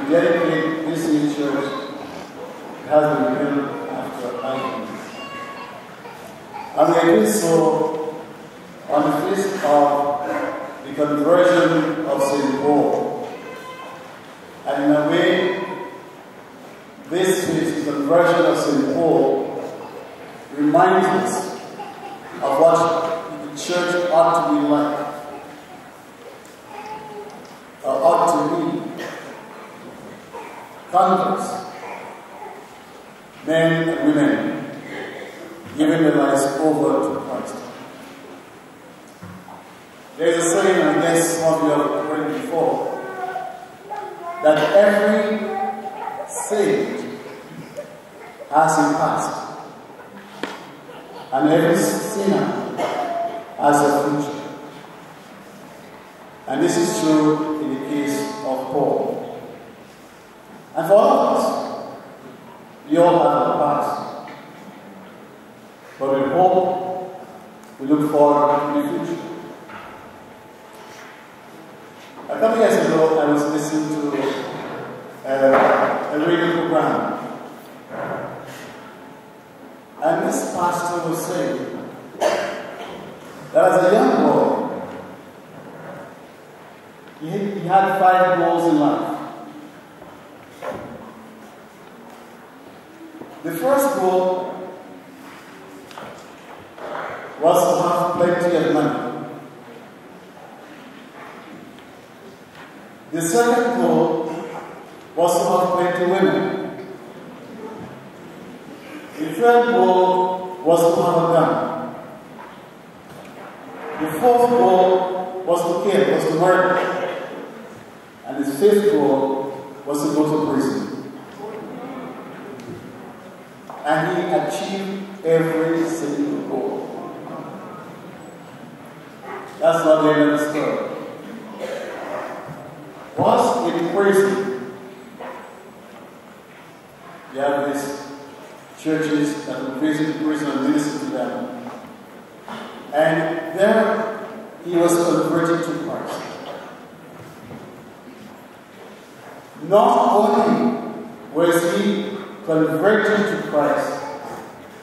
dedicate this new church, it has been built after arguments. And we did so on the feast of the conversion of St. Paul. And in a way, this feast, the conversion of St. Paul, reminds us of what the church ought to be like, or ought to be. Converts, men and women, giving their lives over to Christ. There's a saying, I guess some of you have heard it before, that every sage has a past, and every sinner has a future. And this is true in the case of Paul. And for all of us, we all have a past. But we hope, we look forward to the future. A couple years ago, I was listening to a radio program. And this pastor was saying that as a young boy, he had 5 goals in life. The first goal was to have plenty of money. The second goal was to have plenty of women. The third goal was to have a gun. The fourth goal was to kill, was to murder. And his fifth goal was to go to prison. And he achieved every single goal. That's not the end of the story. Was in prison, you have these churches that will visit prison and minister to them. And there he was converted to Christ. Not only was he converted to Christ,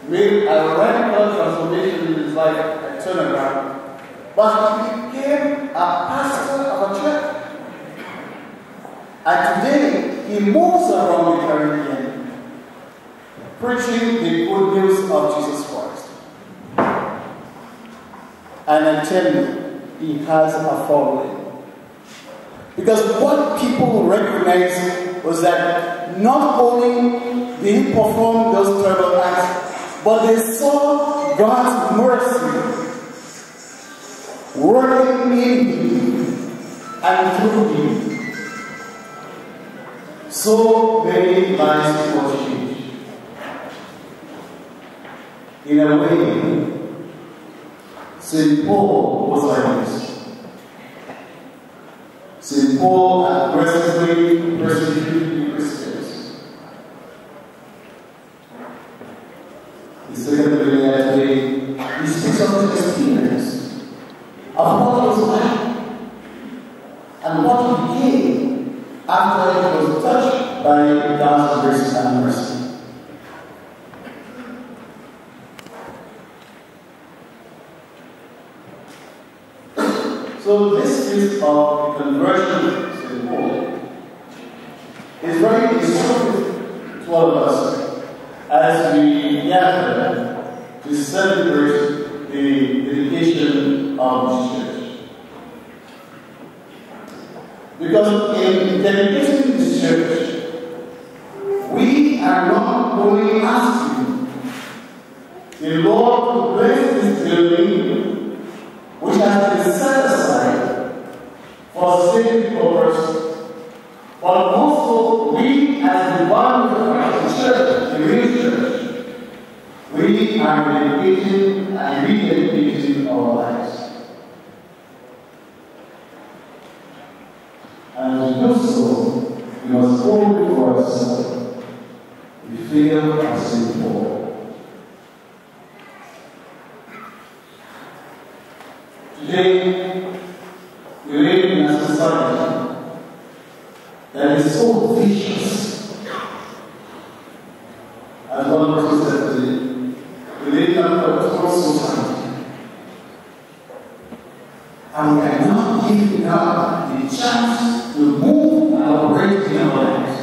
made a radical transformation in his life and turnaround, but he became a pastor of a church. And today, he moves around the Caribbean, preaching the good news of Jesus Christ. And I tell you, he has a following. Because what people recognized was that not only did he perform those terrible acts, but they saw God's mercy working in him and through him. So many lives were changed. In a way, St. Paul was like this. St. Paul aggressively persecuted Christians. The second reading today, he speaks of his experience, of what he was like, and what he became after he was touched by God's grace and mercy. So this is of the conversion of St. Paul is very instructive to all of us as we gather to celebrate the dedication of this church. Because in dedicating this church, we are not only asking the Lord to bless this building, which has been set aside for sacred purpose, but also we, as the body of the church, the real church, we are dedicating and rededicating our lives. And to do so, we must hold before ourselves the figure of St. Paul. Today, we live in a society that is so vicious. As one person said to me, we live in a cultural society, and we are not giving God the chance to move and operate in our lives.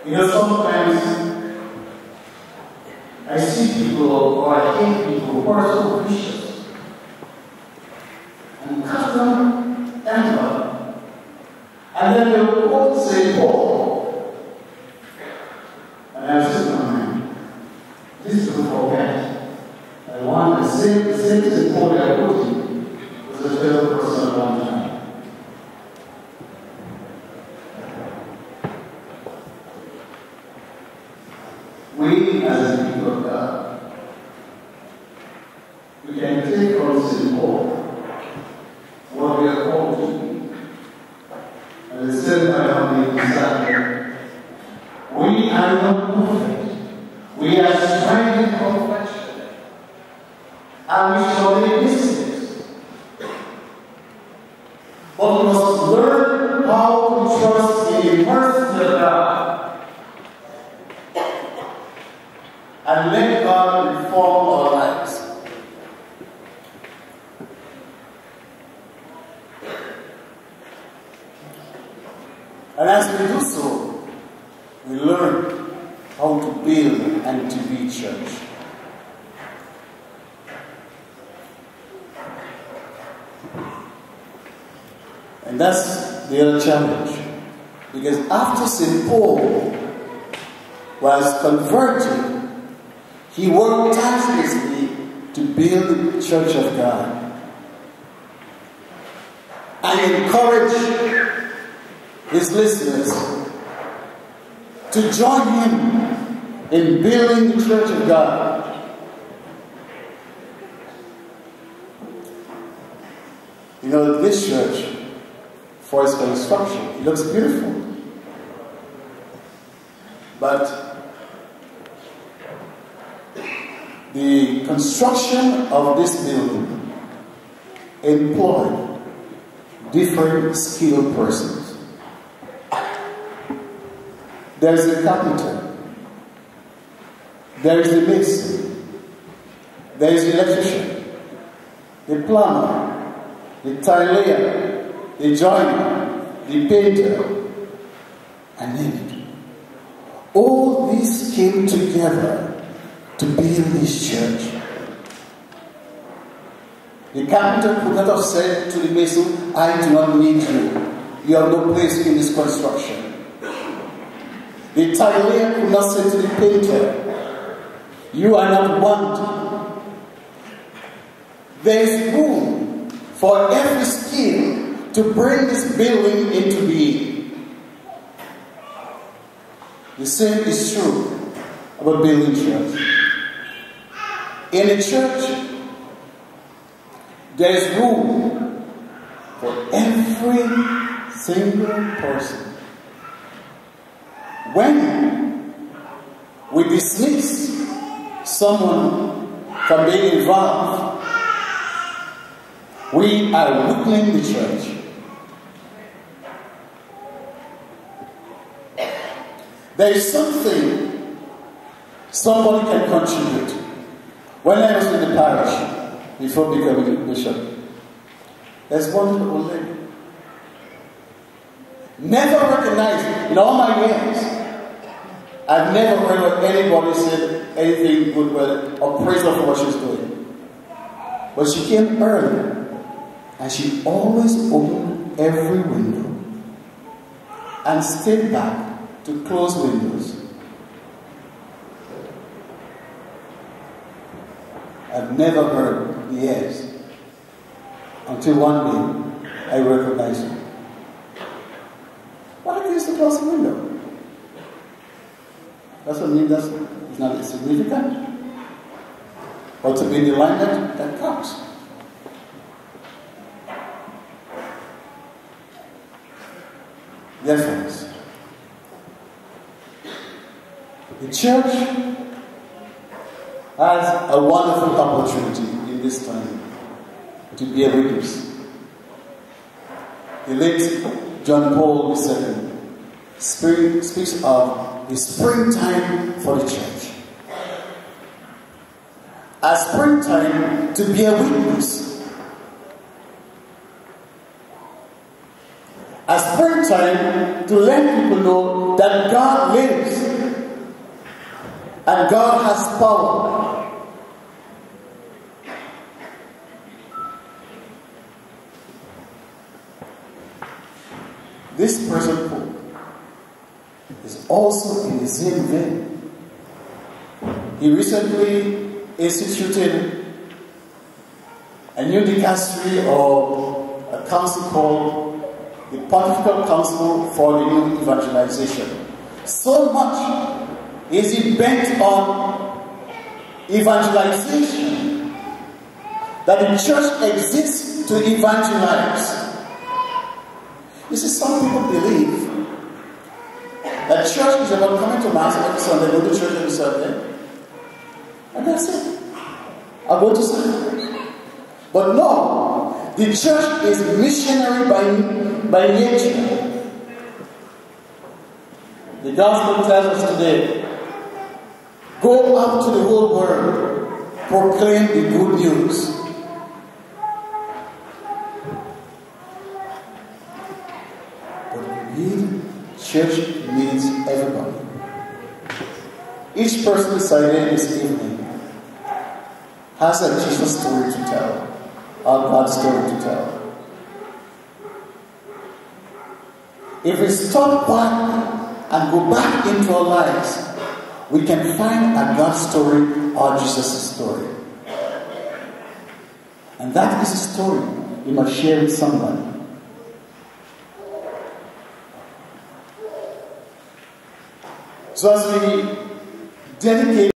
You know, sometimes I see people or I hate people who are so vicious and cut them anger. And then they will all say, "Oh," and I said, "No, man, this is to forget." I want the same support I put in was a third person at one time. We as a people of God, we can take on simple what we are called to do. And it said by how we decided, we are not perfect. We are striving for perfection. And we shall make mistakes. But we must learn how to trust in the mercy of God. And let God reform our lives. And as we do so, we learn how to build and to be church. And that's the other challenge. Because after St. Paul was converted, he worked tirelessly to build the church of God and encourage his listeners to join him in building the church of God. You know, this church, for its construction, it looks beautiful. But the construction of this building employed different skilled persons. There is a carpenter, there is the mason, there is the electrician, the plumber, the tile layer, the joiner, the painter, and then all these came together to build this church. The carpenter could not have said to the mason, "I do not need you. You have no place in this construction." The tile layer could not say to the painter, "You are not wanted." There is room for every skill to bring this building into being. The same is true about building church. In a church, there is room for every single person. When we dismiss someone from being involved, we are weakening the church. There is something somebody can contribute. When I was in the parish, before becoming a bishop, there's one old lady. Never recognized in all my years. I've never heard anybody say anything good or praise her for what she's doing. But she came early, and she always opened every window and stayed back to close windows. I've never heard yes until one day I recognized her. What is to close the window? Doesn't mean it's not insignificant. But to be in the limelight, that counts. Dear friends, the church has a wonderful opportunity in this time to be a witness. the late John Paul II speaks of the springtime for the church. A springtime to bear witness. A springtime to let people know that God lives and God has power. This present Pope is also in the same vein. He recently instituted a new dicastery or a council called the Pontifical Council for the New Evangelization. So much is he bent on evangelization that the church exists to evangelize. You see, some people believe that church is about coming to Mass every Sunday, go to church every Sunday, and that's it. I go to Sunday. But no, the church is missionary by nature. The gospel tells us today, go out to the whole world, proclaim the good news. Church needs everybody. Each person decided this evening has a Jesus story to tell, a God story to tell. If we stop back and go back into our lives, we can find a God story or Jesus' story. And that is a story you must share with somebody. So as we dedicate